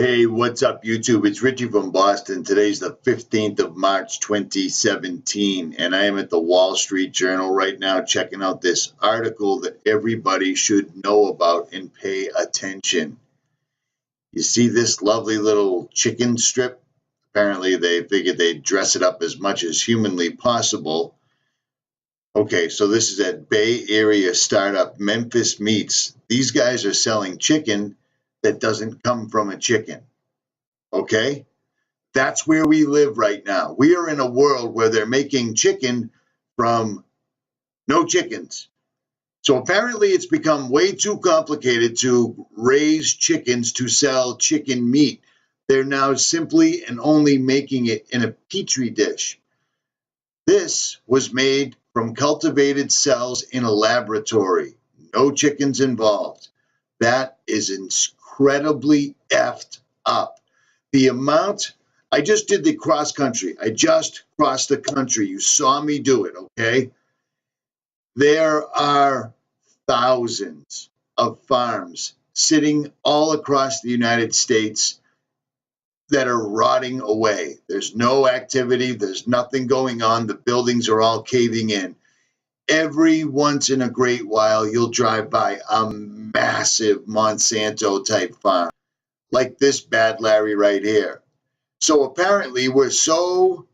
Hey, what's up, YouTube? It's Richie from Boston. Today's the 15th of March, 2017, and I am at the Wall Street Journal right now checking out this article that everybody should know about and pay attention. You see this lovely little chicken strip? Apparently, they figured they'd dress it up as much as humanly possible. Okay, so this is at Bay Area startup Memphis Meats. These guys are selling chicken that doesn't come from a chicken. Okay? That's where we live right now. We are in a world where they're making chicken from no chickens. So apparently it's become way too complicated to raise chickens to sell chicken meat. They're now simply and only making it in a petri dish. This was made from cultivated cells in a laboratory. No chickens involved. That is incredibly effed up. The amount, I just did the cross country. I just crossed the country. You saw me do it, okay? There are thousands of farms sitting all across the United States that are rotting away. There's no activity. There's nothing going on. The buildings are all caving in. Every once in a great while, you'll drive by a massive Monsanto type farm, like this Bad Larry right here. So apparently we're so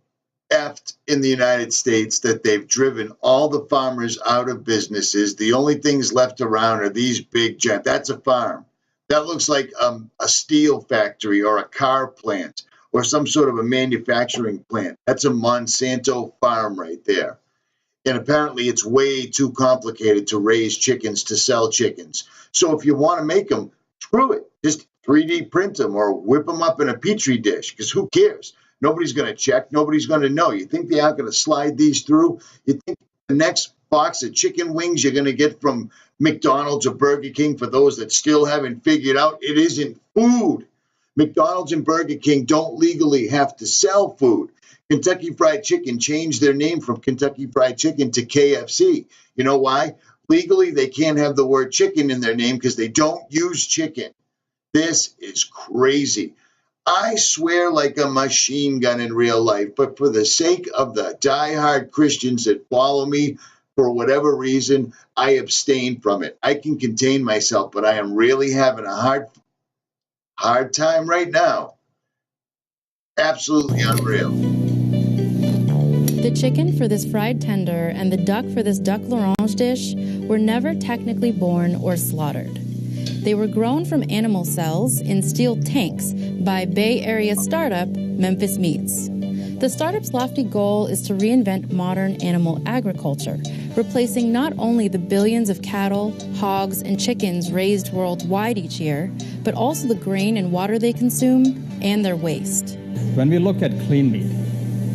effed in the United States that they've driven all the farmers out of businesses. The only things left around are these big giant. That's a farm. That looks like a steel factory or a car plant or some sort of a manufacturing plant. That's a Monsanto farm right there. And apparently it's way too complicated to raise chickens, to sell chickens. So if you want to make them, screw it. Just 3D print them or whip them up in a petri dish, because who cares? Nobody's going to check. Nobody's going to know. You think they aren't going to slide these through? You think the next box of chicken wings you're going to get from McDonald's or Burger King, for those that still haven't figured out, it isn't food. McDonald's and Burger King don't legally have to sell food. Kentucky Fried Chicken changed their name from Kentucky Fried Chicken to KFC. You know why? Legally, they can't have the word chicken in their name because they don't use chicken. This is crazy. I swear like a machine gun in real life, but for the sake of the diehard Christians that follow me, for whatever reason, I abstain from it. I can contain myself, but I am really having a hard time right now. Absolutely unreal. The chicken for this fried tender and the duck for this duck l'orange dish were never technically born or slaughtered. They were grown from animal cells in steel tanks by Bay Area startup Memphis Meats. The startup's lofty goal is to reinvent modern animal agriculture, replacing not only the billions of cattle, hogs, and chickens raised worldwide each year, but also the grain and water they consume and their waste. When we look at clean meat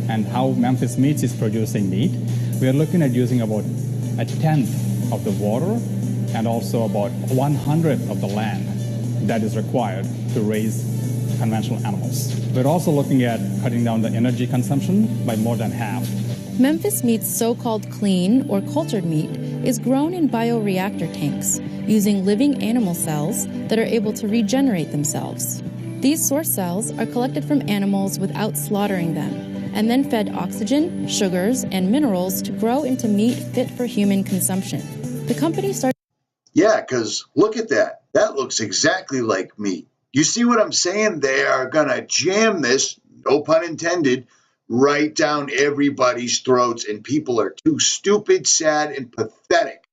and how Memphis Meats is producing meat, we are looking at using about a tenth of the water and also about 1/100th of the land that is required to raise conventional animals. We're also looking at cutting down the energy consumption by more than half. Memphis Meat's so-called clean or cultured meat is grown in bioreactor tanks using living animal cells that are able to regenerate themselves. These source cells are collected from animals without slaughtering them, and then fed oxygen, sugars, and minerals to grow into meat fit for human consumption. The company started... Yeah, because look at that. That looks exactly like meat. You see what I'm saying? They are going to jam this, no pun intended, right down everybody's throats, and people are too stupid, sad, and pathetic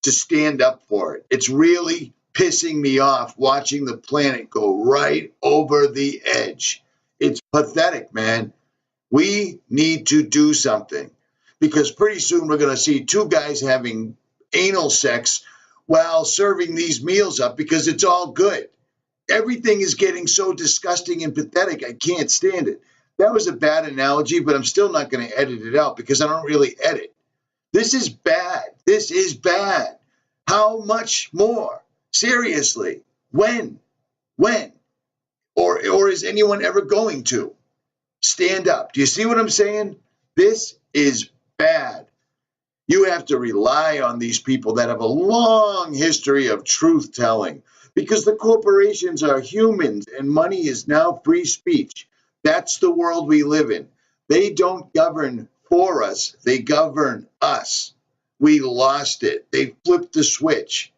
to stand up for it. It's really pissing me off watching the planet go right over the edge. It's pathetic, man. We need to do something, because pretty soon we're going to see two guys having anal sex while serving these meals up, because it's all good. Everything is getting so disgusting and pathetic, I can't stand it. That was a bad analogy, but I'm still not going to edit it out because I don't really edit. This is bad. This is bad. How much more? Seriously. When? Or is anyone ever going to stand up? Do you see what I'm saying? This is bad. You have to rely on these people that have a long history of truth telling, because the corporations are humans and money is now free speech. That's the world we live in. They don't govern for us, they govern us. We lost it. They flipped the switch,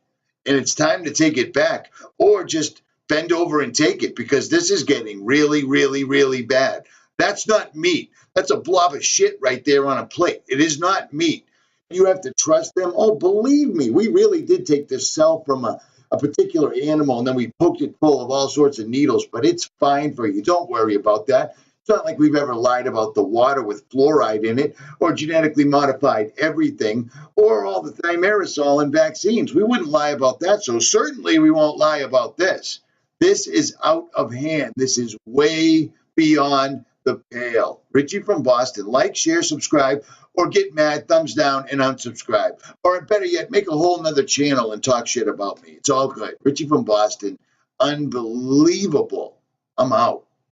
and it's time to take it back, or just bend over and take it, because this is getting really, really, really bad. That's not meat. That's a blob of shit right there on a plate. It is not meat. You have to trust them. Oh, believe me, we really did take this cell from a particular animal, and then we poked it full of all sorts of needles, but it's fine for you. Don't worry about that. It's not like we've ever lied about the water with fluoride in it, or genetically modified everything, or all the thimerosal in vaccines. We wouldn't lie about that, so certainly we won't lie about this. This is out of hand. This is way beyond the pale. Richie from Boston. Like, share, subscribe, or get mad, thumbs down, and unsubscribe. Or better yet, make a whole nother channel and talk shit about me. It's all good. Richie from Boston. Unbelievable. I'm out.